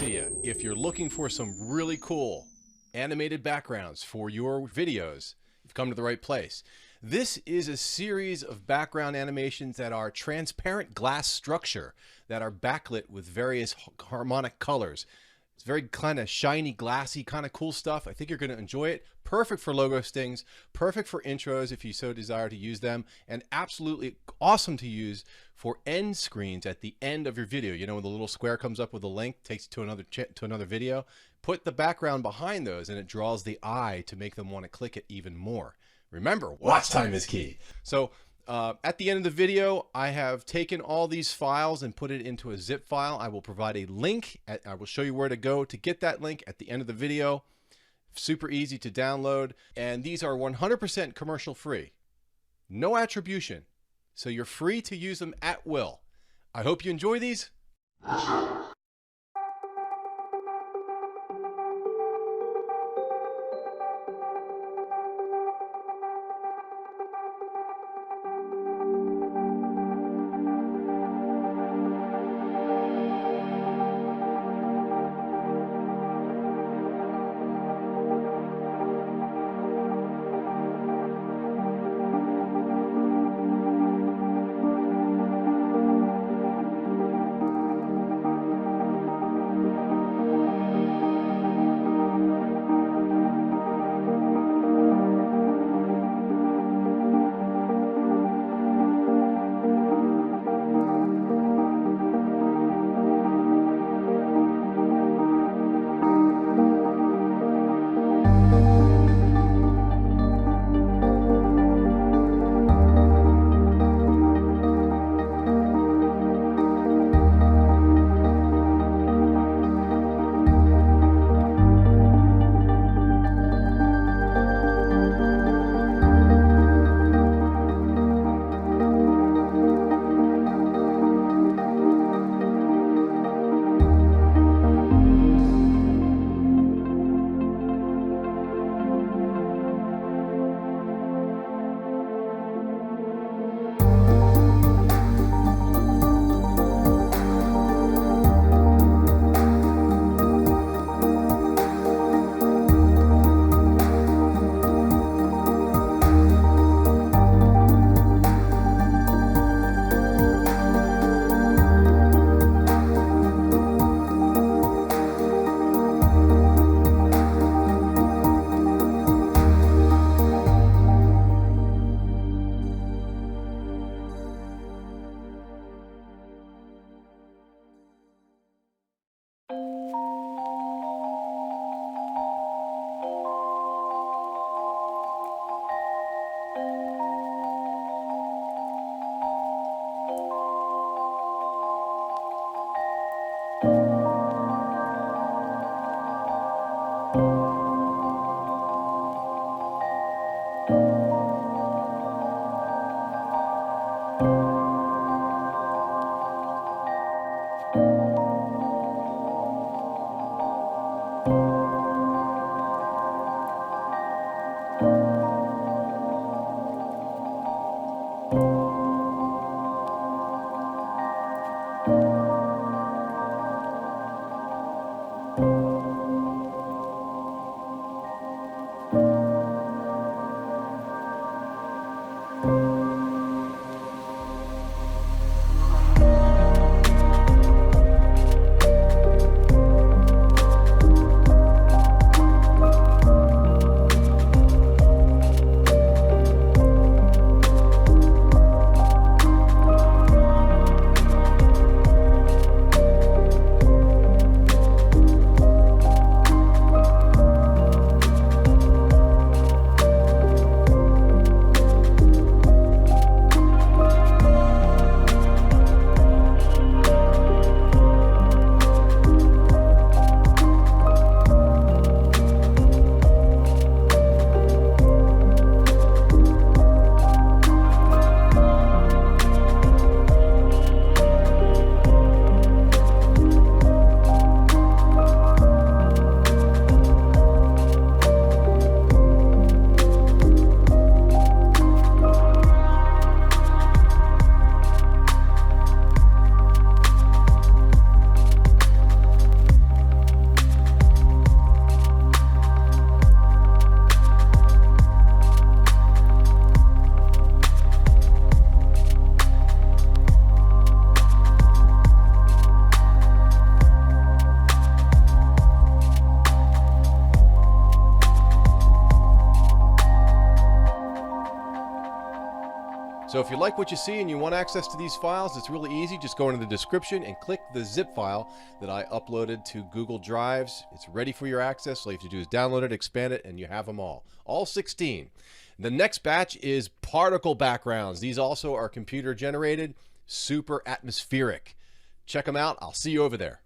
to you. If you're looking for some really cool animated backgrounds for your videos, you've come to the right place. This is a series of background animations that are transparent glass structure that are backlit with various harmonic colors. It's very kind of shiny, glassy, kind of cool stuff. I think you're going to enjoy it. Perfect for logo stings, perfect for intros if you so desire to use them, and absolutely awesome to use for end screens at the end of your video. You know, when the little square comes up with a link, takes you to another video. Put the background behind those and it draws the eye to make them want to click it even more. Remember, watch time is key. So at the end of the video, I have taken all these files and put it into a zip file. I will provide a link. I will show you where to go to get that link at the end of the video. Super easy to download. And these are 100% commercial free. No attribution. So you're free to use them at will. I hope you enjoy these. So if you like what you see and you want access to these files, it's really easy. Just go into the description and click the zip file that I uploaded to Google Drives. It's ready for your access. All you have to do is download it, expand it, and you have them all 16. The next batch is particle backgrounds. These also are computer generated, super atmospheric. Check them out. I'll see you over there.